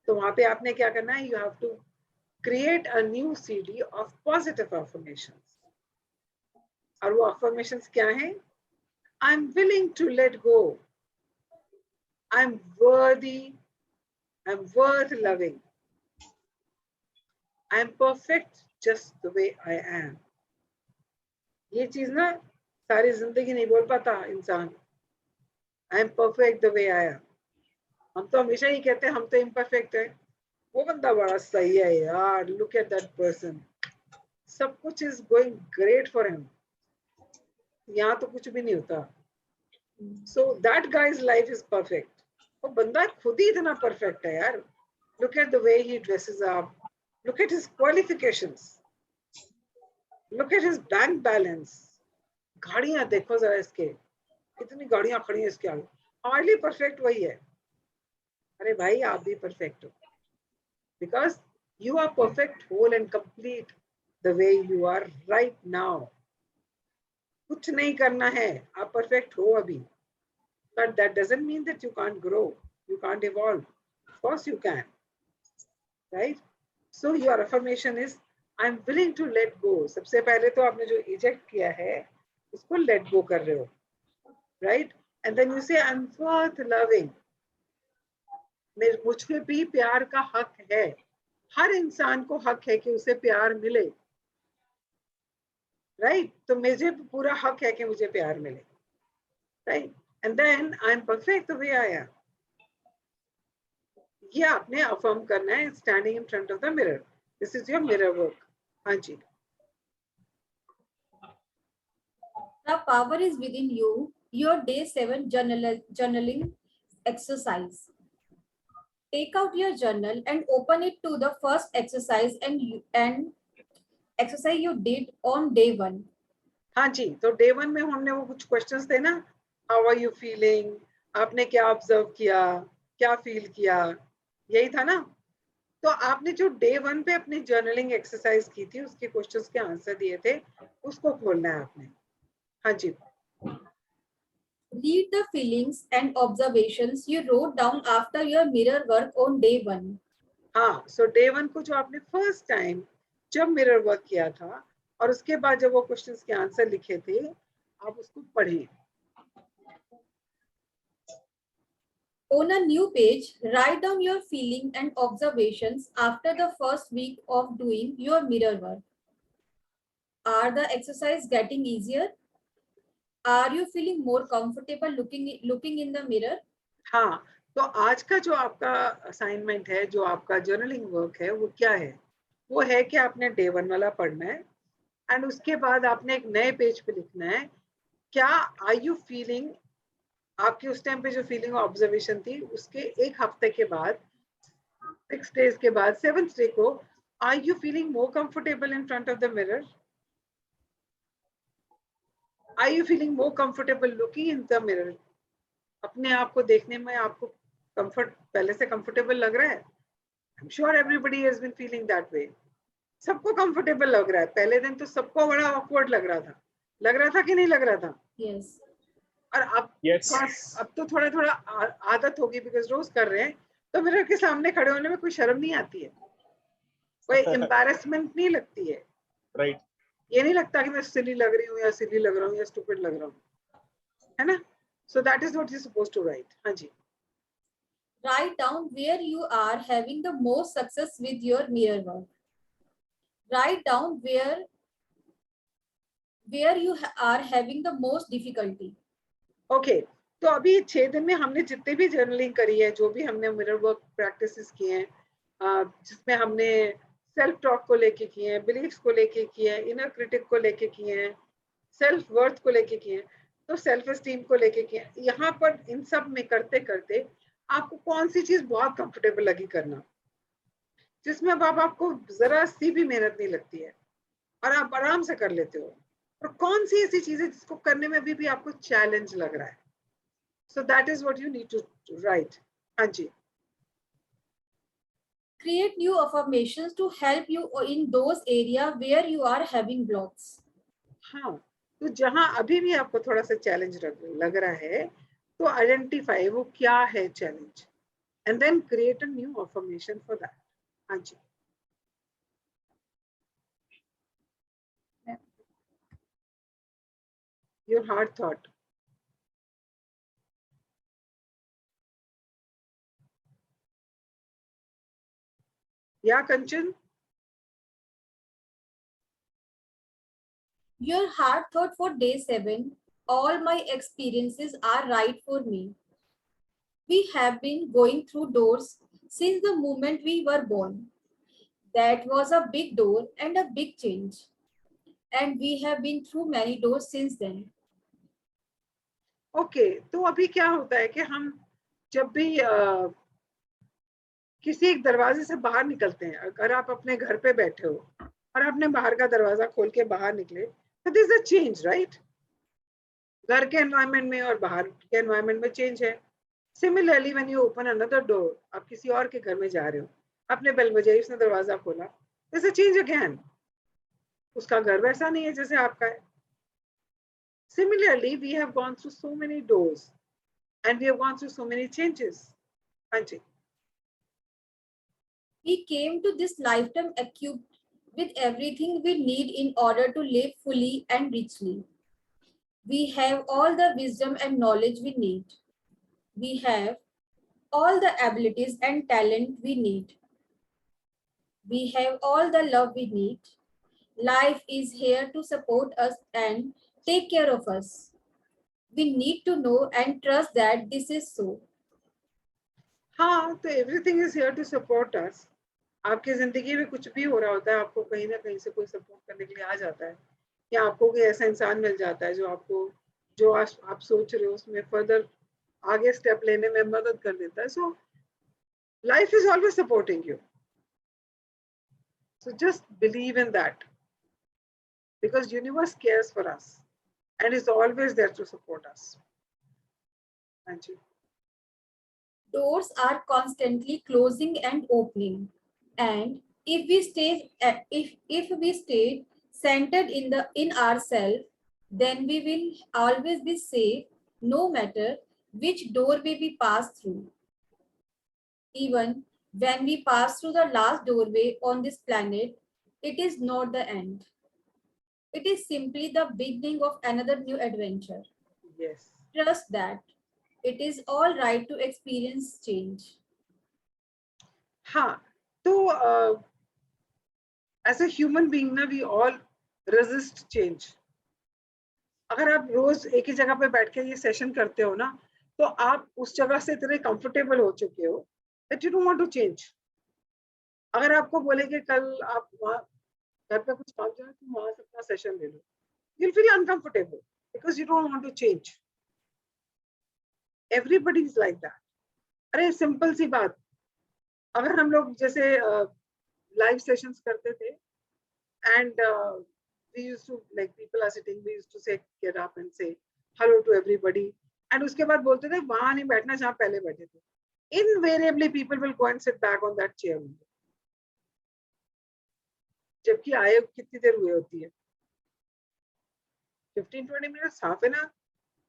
तो वहां पे आपने क्या करना है? You have to create a new CD of positive affirmations, और वो अफर्मेशंस क्या है? I am willing to let go, I am worthy, I am worth loving, I am perfect just the way I am. ये चीज ना सारी जिंदगी नहीं बोल पाता इंसान, I am perfect the way I am. हम तो हमेशा ही कहते हैं हम तो इम्परफेक्ट है, वो बंदा बड़ा सही है यार, लुक एट दैट पर्सन, सब कुछ is going great for him, यहाँ तो कुछ भी नहीं होता। So that guys life is perfect. वो बंदा खुद ही इतना परफेक्ट है यार, look at the way he dresses up, look at his qualifications, look at his bank balance, गाड़ियां देखो जरा इसके, कितनी गाड़ियां खड़ी हैं इसके आगे, हार्डली परफेक्ट वही है। अरे भाई आप भी परफेक्ट हो, because you are perfect, whole and complete the way you are right now. कुछ नहीं करना है, आप परफेक्ट हो अभी, but that doesn't mean that you can't grow, you can't evolve, of course you can, right? So your affirmation is I am willing to let go. सबसे पहले तो आपने जो इजेक्ट किया है उसको लेट गो कर रहे हो, राइट? एंड देन यू से आई एम वर्थ लविंग, मुझ पे भी प्यार का हक है, हर इंसान को हक है कि उसे प्यार मिले, राइट? तो मुझे पूरा हक है कि मुझे प्यार मिले, right? And then I am perfect the way I am. ये आपने अफर्म करना है standing in front of the mirror, this is your mirror work. हाँ जी। The power is within you. Your day 7 journaling exercise. Take out your journal and open it to the first exercise and exercise you did on day 1. हाँ जी, तो day 1 में हमने वो कुछ questions थे ना, हाउ आर यू फीलिंग, आपने क्या ऑब्जर्व किया, क्या फील किया, यही था ना? तो आपने जो डे 1 पे अपनी जर्नलिंग एक्सरसाइज की थी, उसके क्वेश्चंस के आंसर दिए थे, उसको खोलना है आपने। हाँ जी। Read the feelings and observations you wrote down after your mirror work on day 1. हाँ, सो डे 1 को जो आपने फर्स्ट टाइम जब मिरर वर्क किया था और उसके बाद जब वो क्वेश्चंस के आंसर लिखे थे, आप उसको पढ़ें। On a new page, write down your feeling and observations after the first week of doing your mirror work. Are the exercise getting easier? Are you feeling more comfortable looking in the mirror? हाँ, तो आज का जो आपका assignment है, जो आपका journaling work है, वो क्या है? वो है कि आपने डे 1 वाला पढ़ना है एंड उसके बाद आपने एक नए पेज पे लिखना है, क्या आर यू फीलिंग, आपकी उस टाइम पे जो फीलिंग ऑब्जर्वेशन थी, उसके एक हफ्ते के बाद, 6 डेज के बाद, 7th डे को, are you feeling more comfortable in front of the mirror? Are you feeling more comfortable looking in the mirror? अपने आप को देखने में आपको कंफर्ट, पहले से कंफर्टेबल लग रहा है? I am sure everybody has been feeling that way. सबको कंफर्टेबल लग रहा है। पहले दिन तो सबको बड़ा ऑकवर्ड लग रहा था कि नहीं लग रहा था? Yes. और अब Yes. अब तो थोड़ा थोड़ा आदत होगी, बिकॉज रोज कर रहे हैं, तो मिरर के सामने खड़े होने में कोई शर्म नहीं आती है, कोई एम्बैरेसमेंट नहीं लगती है। Right. ये नहीं लगता कि मैं सिली लग रही हूँ या सिली लग रहा हूँ या स्टूपिड लग रहा हूँ, है ना? So that is what you supposed to write. हाँ जी। Write down where you are having the most success with your mirror work. Write down where you are having the most difficulty. Okay, तो अभी 6 दिन में हमने जितने भी journaling करी है, जो भी हमने मिरर वर्क प्रैक्टिसेस किए हैं, जिसमें हमने सेल्फ टॉक को लेके किए हैं, बिलीफ्स को लेके किए हैं, इनर क्रिटिक को लेके किए हैं, सेल्फ वर्थ को लेके किए हैं, तो सेल्फ एस्टीम को लेके किए हैं। यहाँ पर इन सब में करते करते आपको कौन सी चीज बहुत कंफर्टेबल लगी करना, जिसमें अब आपको जरा सी भी मेहनत नहीं लगती है और आप आराम से कर लेते हो, और कौन सी ऐसी चीज है जिसको करने में भी आपको चैलेंज लग रहा है? So that is what you need to write. हाँ जी। Create new affirmations to help you in those areas where you are having blocks. हाँ, तो जहाँ अभी भी आपको थोड़ा सा चैलेंज लग रहा है, तो आइडेंटिफाई वो क्या है challenge, and then create a new affirmation for that. हाँ जी। Your hard thought. या Kanchan? Your heart thought for day 7, all my experiences are right for me. We have been going through doors since the moment we were born. That was a big door and a big change. And we have been through many doors since then. Okay, तो अभी क्या होता है कि हम जब भी किसी एक दरवाजे से बाहर निकलते हैं, अगर आप अपने घर पे बैठे हो और आपने बाहर का दरवाजा खोल के बाहर निकले, तो this is a change, right? घर के एनवायरनमेंट में और बाहर के एनवायरनमेंट में चेंज है। Similarly when you open another door, आप किसी और के घर में जा रहे हो, आपने बेल बजाई, उसने दरवाजा खोला, this is a change again. उसका घर वैसा नहीं है जैसे आपका है। Similarly, we have gone through so many doors and we have gone through so many changes. हाँ जी। We came to this lifetime equipped with everything we need in order to live fully and richly. We have all the wisdom and knowledge we need. We have all the abilities and talent we need. We have all the love we need. Life is here to support us and take care of us. We need to know and trust that this is so. हाँ, तो everything is here to support us. आपकी जिंदगी में कुछ भी हो रहा होता है, आपको कहीं ना कहीं से कोई सपोर्ट करने के लिए आ जाता है, या आपको कोई ऐसा इंसान मिल जाता है जो आपको, जो आप सोच रहे हो उसमें फर्दर आगे स्टेप लेने में मदद कर देता है। So life is always supporting you, so just believe in that, because universe cares for us and is always there to support us. Thank you. doors are constantly closing and opening, and if we stay centered in ourselves, then we will always be safe, no matter which doorway we pass through. Even when we pass through the last doorway on this planet, it is not the end. It is simply the beginning of another new adventure. Yes. Trust that it is all right to experience change. हाँ, तो as a human being ना, we all resist change. अगर आप रोज एक ही जगह पे बैठ के ये सेशन करते हो ना, तो आप उस जगह से इतने कंफर्टेबल हो चुके हो that you don't want to change. अगर आपको बोले कि कल आप वहाँ घर पे कुछ काम जाए, तुम वहां से अपना सेशन ले लो, you'll feel uncomfortable because you don't want to change. Everybody is like that. अरे सिंपल सी बात, अगर हम लोग जैसे लाइव सेशंस करते थे and we used to, like, people are sitting, we used to say, get up and say hello to everybody, and उसके बाद बोलते थे वहां नहीं बैठना जहाँ पहले बैठे थे. Invariably people will go and sit back on that chair. जबकि आए कितनी देर हुई होती है, 15-20 minutes, half an hour.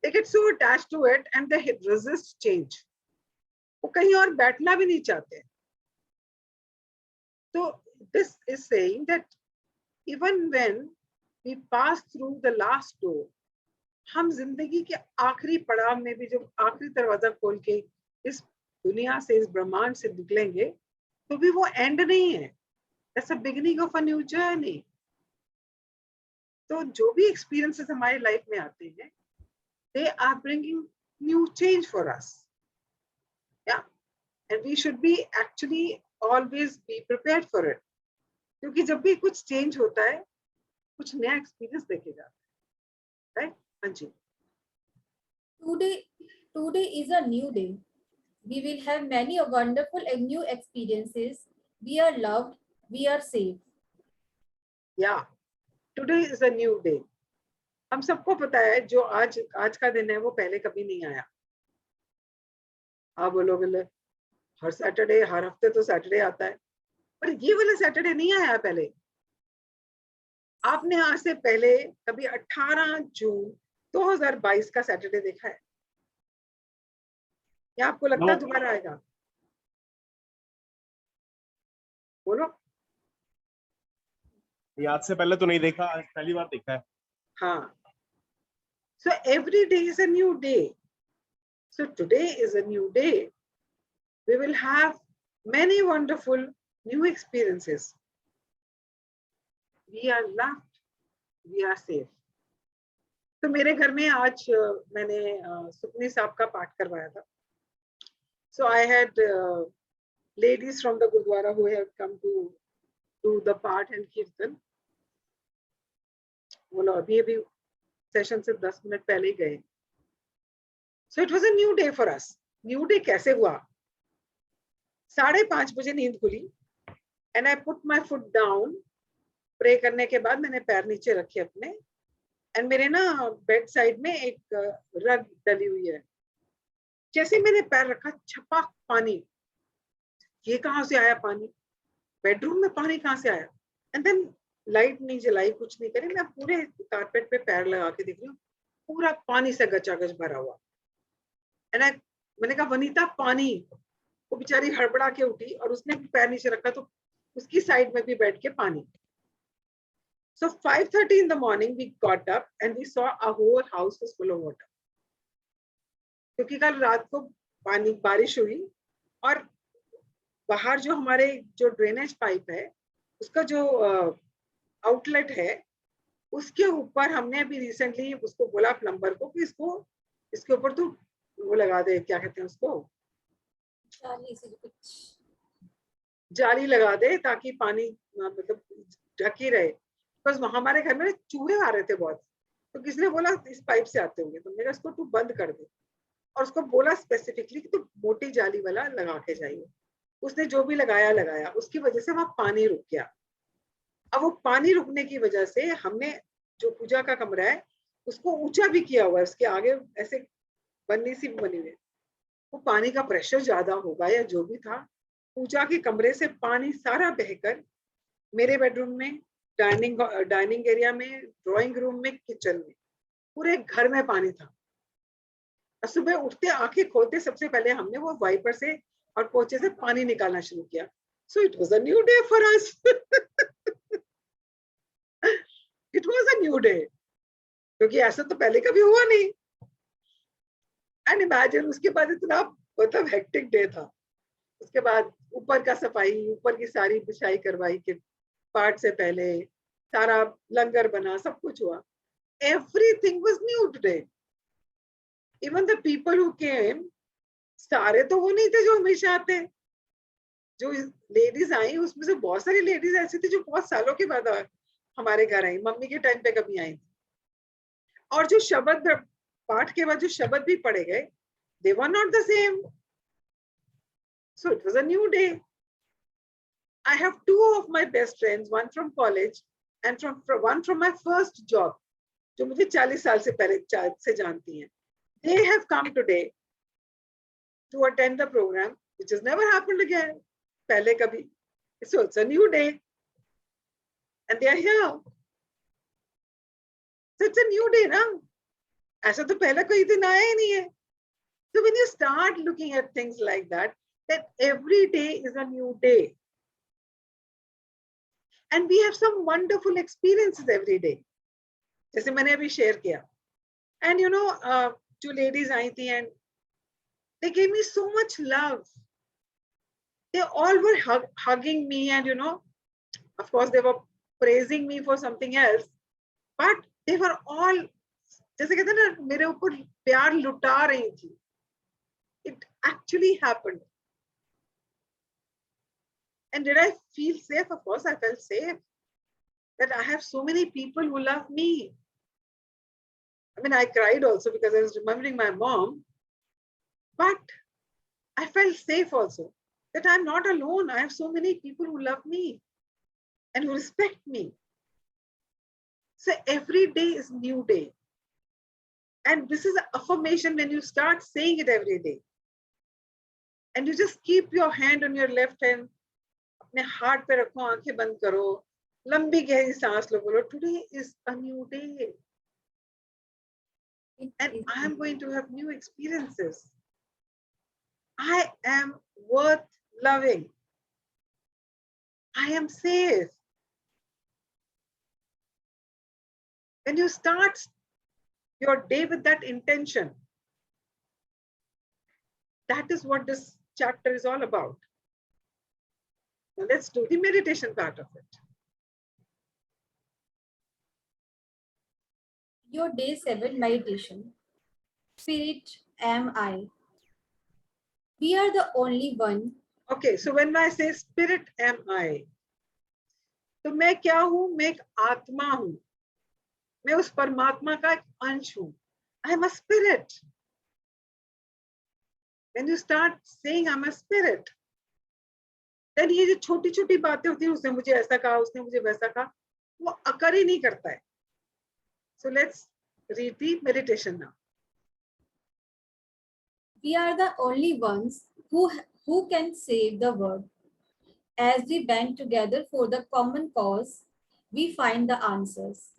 They get so attached to it and they resist change. वो कहीं और बैठना भी नहीं चाहते. So this is saying that even when we pass through the last door, हम जिंदगी के आखिरी पड़ाव में भी जब आखिरी दरवाजा खोल के इस दुनिया से, इस ब्रह्मांड से निकलेंगे, तो भी वो एंड नहीं है. That's the beginning of a new journey. तो जो भी experiences हमारी लाइफ में आते हैं, they are bringing new change for us. Yeah, and we should be actually always be prepared for it. क्योंकि जब भी कुछ change होता है, कुछ नया experience देखे जाता है, right? हाँ जी. Today is a new day. We will have many wonderful and new experiences. We are loved. We are safe. Yeah, today is a new day. हम सबको पता है जो आज का दिन है वो पहले कभी नहीं आया. आप बोलोगे हर सैटरडे, हर हफ्ते तो सैटरडे आता है, पर ये वाला सैटरडे नहीं आया पहले. आपने आज से पहले कभी 18 जून 2022 का सैटरडे देखा है? या आपको लगता है दोबारा आएगा? बोलो. याद से पहले तो नहीं देखा, आज पहली बार देखा है. हाँ. So every day is a new day. So today is a new day. We will have many wonderful new experiences. We are loved. We are safe. तो मेरे घर में आज मैंने सुखनी साहब का पाठ करवाया था. So I had ladies from the Gurdwara who had come to do the part and kirtan. वो लोग अभी सेशन से 10 मिनट पहले ही गए. So it was a new day for us. New day कैसे हुआ? 5:30 बजे नींद खुली and I put my foot down. Pray करने के बाद मैंने पैर नीचे रखे अपने, and मेरे ना बेड साइड में एक रग डली हुई है. जैसे मैंने पैर रखा, छपाक पानी. ये कहाँ से आया पानी? बेडरूम में पानी कहाँ से आया? एंड देन लाइट नहीं जलाई, कुछ नहीं करी, मैं पूरे कारपेट पे पैर लगा के देख रही हूँ, पूरा पानी से गचागच भरा हुआ. एंड मैंने कहा वनीता पानी. वो बेचारी हड़बड़ा के उठी और उसने पैर नीचे रखा तो उसकी साइड में भी बैठ के पानी. So 5:30 in the morning we got up and we saw our whole house was full of water. क्योंकि कल रात को पानी बारिश हुई और बाहर जो हमारे जो ड्रेनेज पाइप है उसका जो आउटलेट है उसके ऊपर हमने अभी रिसेंटली उसको बोला प्लम्बर को कि इसके ऊपर तो वो लगा दे, क्या कहते हैं उसको, जाली लगा दे ताकि पानी मतलब ढकी रहे. बस हमारे घर में चूहे आ रहे थे बहुत, तो किसी ने बोला इस पाइप से आते होंगे, तो मैंने इसको तू बंद कर दे और उसको बोला स्पेसिफिकली कि तू मोटी जाली वाला लगा के जाइए. उसने जो भी लगाया, उसकी वजह से वहां पानी रुक गया. अब वो पानी रुकने की वजह से हमने जो पूजा का कमरा है उसको ऊंचा भी किया हुआ है, उसके आगे ऐसे बन्नी सी बनी हुई है. वो पानी का प्रेशर ज्यादा होगा या जो भी था, पूजा के कमरे से पानी सारा बहकर मेरे बेडरूम में, डाइनिंग एरिया में, ड्राइंग रूम में, किचन में, पूरे घर में पानी था। और सुबह उठते आंखें खोलते सबसे पहले हमने वो वाइपर से और पोछे से पानी निकालना शुरू किया। So it was a new day for us. It was a new day, क्योंकि ऐसा तो पहले कभी हुआ नहीं। एंड इमेजिन, उसके बाद इतना मतलब हेक्टिक डे था। उसके बाद ऊपर का सफाई, ऊपर की सारी बिछाई करवाई के पाठ से पहले, सारा लंगर बना, सब कुछ हुआ। Everything was new today. Even the people who came, सारे तो वो नहीं थे जो हमेशा आते। जो लेडीज आई उसमें से बहुत सारी लेडीज ऐसी थी जो बहुत सालों के बाद हमारे घर आई, मम्मी के टाइम पे कभी आई थी। और जो शब्द पाठ के बाद जो शब्द भी पढ़े गए, they were not the same. So it was a new day. I have two of my best friends, one from college and one from my first job, जो मुझे 40 साल से पहले से जानती हैं. They have come today to attend the program, which has never happened again. पहले कभी. So it's a new day. And they are here. So it's a new day, ना? ऐसा तो पहले कोई दिन आया ही नहीं है. So when you start looking at things like that every day is a new day. And we have some wonderful experiences every day. जैसे मैंने अभी share किया. And you know, two ladies आई थी and they gave me so much love. They all were hugging me and you know, of course they were praising me for something else. But they were all, जैसे कहते हैं ना, मेरे ऊपर प्यार लुटा रही थी. It actually happened. And did I feel safe? Of course I felt safe. That I have so many people who love me. I mean, I cried also because I was remembering my mom. But I felt safe also. That I'm not alone. I have so many people who love me and who respect me. So every day is a new day. And this is an affirmation when you start saying it every day. And you just keep your hand on your left hand, अपने हाथ पे रखो, आंखें बंद करो, लंबी गहरी सांस लो, बोलो today is a new day. And I am going to have new experiences. I am worth loving. I am safe. When you start your day with that intention, that is what this chapter is all about. Now let's do the meditation part of it. Your day 7 meditation. Spirit am I. We are the only one. Okay, so when I say spirit am I, तो मैं क्या हूं? मैं एक आत्मा हूं. मैं उस परमात्मा का एक अंश हूं. I am a spirit. When you start saying I'm a spirit, then ये जो छोटी छोटी बातें होती हैं, उसने मुझे ऐसा कहा, उसने मुझे वैसा कहा, वो अकर ही नहीं करता है. So let's read the meditation now. We are the only ones who can save the world. As we band together for the common cause, we find the answers.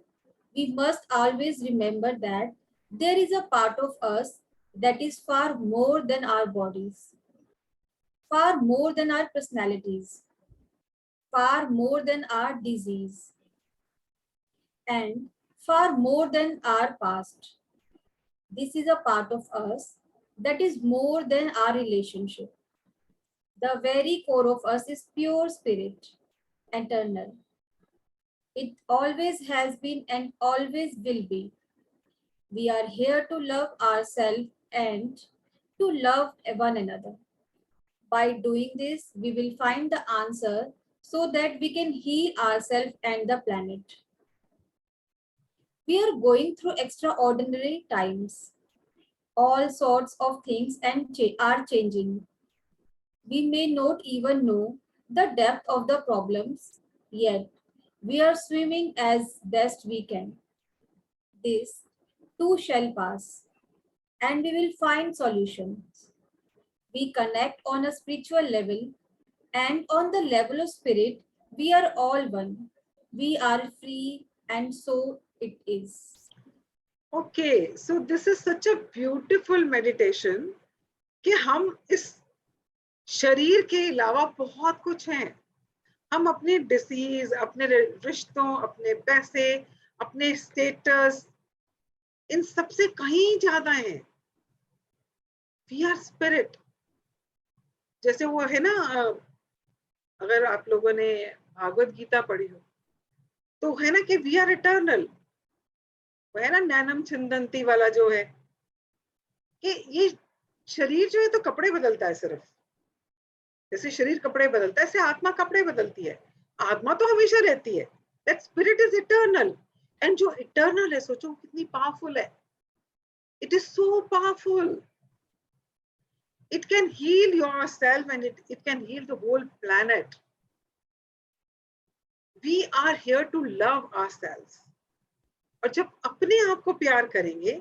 We must always remember that there is a part of us that is far more than our bodies, far more than our personalities, far more than our disease, and far more than our past. This is a part of us that is more than our relationship. The very core of us is pure spirit, eternal. It always has been and always will be. We are here to love ourselves and to love one another. By doing this, we will find the answer so that we can heal ourselves and the planet. We are going through extraordinary times. All sorts of things are changing. We may not even know the depth of the problems, yet we are swimming as best we can. This too shall pass, and we will find solutions. we connect on a spiritual level, and on the level of spirit, we are all one. We are free, and so it is. Okay, so this is such a beautiful meditation कि हम इस शरीर के अलावा बहुत कुछ हैं. हम अपने डिसीज, अपने रिश्तों, अपने पैसे, अपने स्टेटस, इन सबसे कहीं ज्यादा हैं. We are spirit. जैसे वो है ना, अगर आप लोगों ने भागवत गीता पढ़ी हो तो है ना कि वी आर इटर्नल. वो है ना नैनम छिंदंती वाला जो है कि ये शरीर जो है तो कपड़े बदलता है सिर्फ. जैसे शरीर कपड़े बदलता है ऐसे आत्मा कपड़े बदलती है. आत्मा तो हमेशा रहती है. That spirit is eternal. And जो इटर्नल है, सोचो कितनी पावरफुल है. It is so powerful. It can heal yourself and it can heal the whole planet. We are here to love ourselves. और जब अपने आप को प्यार करेंगे,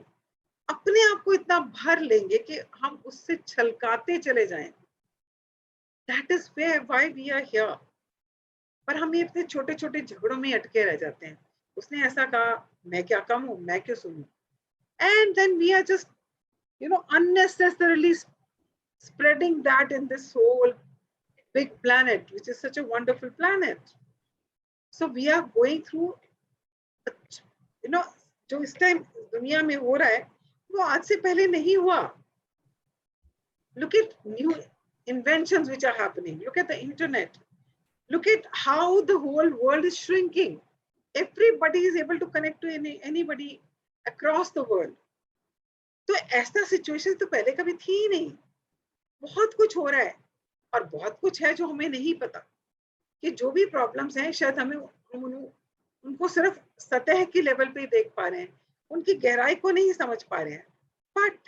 अपने आप को इतना भर लेंगे कि हम उससे छलकाते चले जाएं. That is why we are here. पर हम ये अपने छोटे छोटे झगड़ों में अटके रह जाते हैं. उसने ऐसा कहा, मैं क्या कम हूं, मैं क्यों सुनूं. And then we are just, unnecessarily spreading that in this whole big planet, which is such a wonderful planet. So we are going through, जो इस टाइम दुनिया में हो रहा है वो आज से पहले नहीं हुआ. Look at new inventions which are happening. Look at the internet. Look at how the whole world is shrinking. Everybody is able to connect to anybody across the world. तो ऐसा सिचुएशन तो पहले कभी थी ही नहीं. बहुत कुछ हो रहा है और बहुत कुछ है जो हमें नहीं पता. कि जो भी प्रॉब्लम्स हैं शायद हम उनको सिर्फ सतह की लेवल पे ही देख पा रहे हैं, उनकी गहराई को नहीं समझ पा रहे हैं. But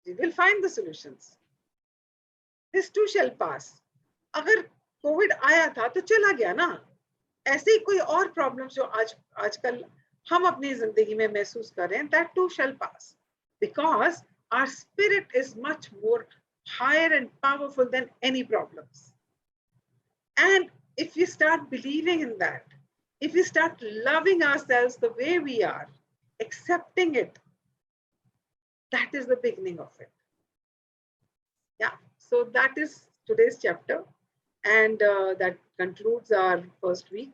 we will find the solutions. This too shall pass. अगर कोविड आया था तो चला गया ना. ऐसे ही कोई और प्रॉब्लम्स जो आजकल हम अपनी जिंदगी में महसूस कर रहे हैं, that too shall pass. Because our spirit is much more higher and powerful than any problems. And if we start believing in that, if we start loving ourselves the way we are, accepting it, that is the beginning of it. Yeah, so that is today's chapter, and that concludes our first week.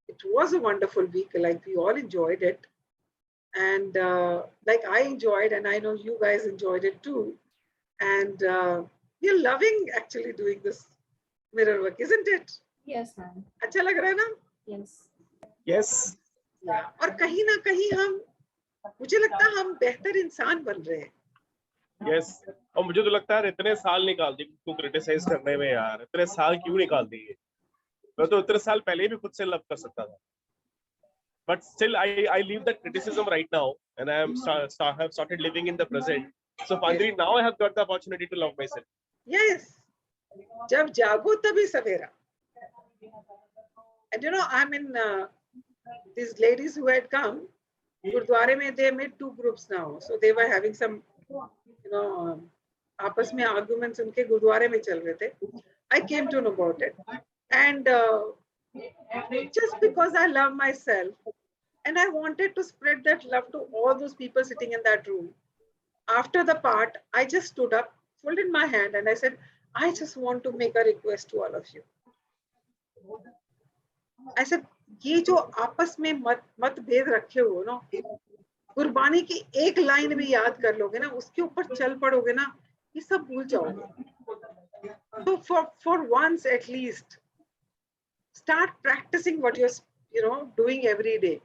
It was a wonderful week, like we all enjoyed it, and like I enjoyed, and I know you guys enjoyed it too. And we're loving actually doing this mirror work, isn't it? Yes, ma'am. अच्छा लग रहा है ना? Yes. Yes. Yeah. और कहीं ना कहीं हम, मुझे लगता है हम बेहतर इंसान बन रहे हैं. Yes. और मुझे तो लगता है इतने साल निकाल दी तू क्रिटिसाइज करने में यार. इतने साल क्यों निकाल दिए? मैं तो इतने साल पहले भी खुद से लव कर सकता था. But still, I leave that criticism right now, and I have started living in the present. So finally, now I have got the opportunity to love myself. Yes. जब जागो तभी सवेरा. And I mean, these ladies who had come, Gurdwara mein, they made two groups now. So they were having some, आपस में arguments उनके गुरुद्वारे में चल रहे थे. I came to know about it. And just because I love myself, and I wanted to spread that love to all those people sitting in that room. After the part, I just stood up, folded my hand, and I said, I just want to make a request to all of you. I said, ये जो आपस में मतभेद रखे हो ना, गुरबानी की एक लाइन भी याद कर लोगे ना, उसके ऊपर चल पड़ोगे ना, ये सब भूल जाओगे. So for once at least, start practicing what you're doing every day,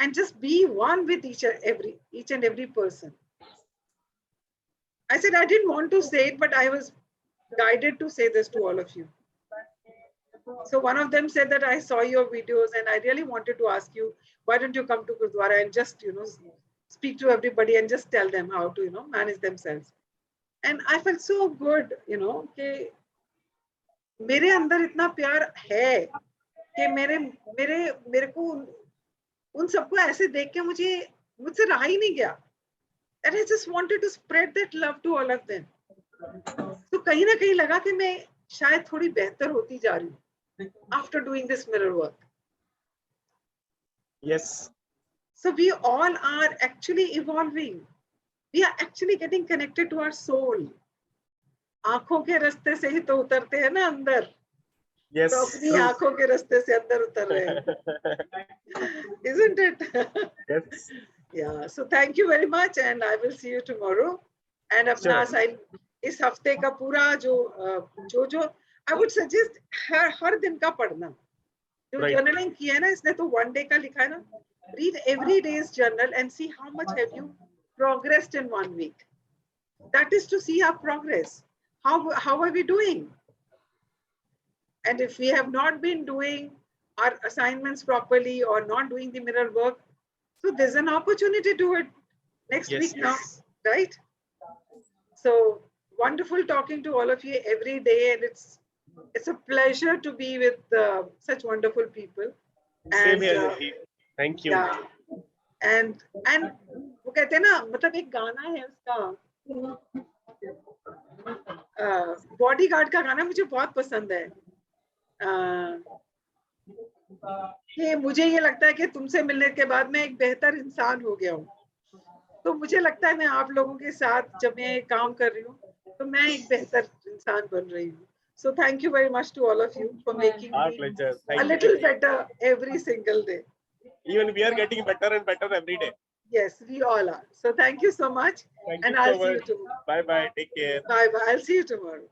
and just be one with each and every person. I said I didn't want to say it, but I was guided to say this to all of you. So one of them said that I saw your videos and I really wanted to ask you, why don't you come to Gurdwara and just, speak to everybody and just tell them how to, manage themselves. And I felt so good, कि मेरे अंदर इतना प्यार है कि मेरे को उन सबको ऐसे देख के मुझसे रहा ही नहीं गया. and I just wanted to spread that love to all of them. तो कहीं ना कहीं लगा कि मैं शायद थोड़ी बेहतर होती जा रही हूँ after doing this mirror work. Yes. So we all are actually evolving. We are actually getting connected to our soul. आंखों के रास्ते से ही तो उतरते हैं ना अंदर. Yes. तो अपनी True. आंखों के रास्ते से अंदर उतर रहे हैं. Isn't it? Yes. Yeah. So thank you very much, and I will see you tomorrow. And अपना Sure. असाइन इस हफ्ते का पूरा जो I would suggest हर दिन का पढ़ना. जो Right. जर्नलिंग किया है ना इसने तो 1 day का लिखा है ना. Read every day's journal and see how much have you progressed in 1 week. That is to see our progress. How are we doing? And if we have not been doing our assignments properly or not doing the mirror work, so there's an opportunity to do it next Yes, week now, yes. right? So wonderful talking to all of you every day, and it's a pleasure to be with such wonderful people. Same And here, Jyoti. Thank you. yeah, and वो कहते हैं ना, मतलब एक गाना है उसका, bodyguard का गाना मुझे बहुत पसंद है. कि मुझे ये लगता है कि तुमसे मिलने के बाद मैं एक बेहतर इंसान हो गया हूँ. तो मुझे लगता है मैं आप लोगों के साथ जब मैं काम कर रही हूँ तो मैं एक बेहतर इंसान बन रही हूँ. So thank you very much to all of you for making Our me pleasure. a Thank you. little Jyoti. better every single day. Even we are getting better and better every day. Yes, we all are. So thank you so much. Thank And you I'll so see you much. tomorrow. Bye bye. Take care. Bye bye. I'll see you tomorrow.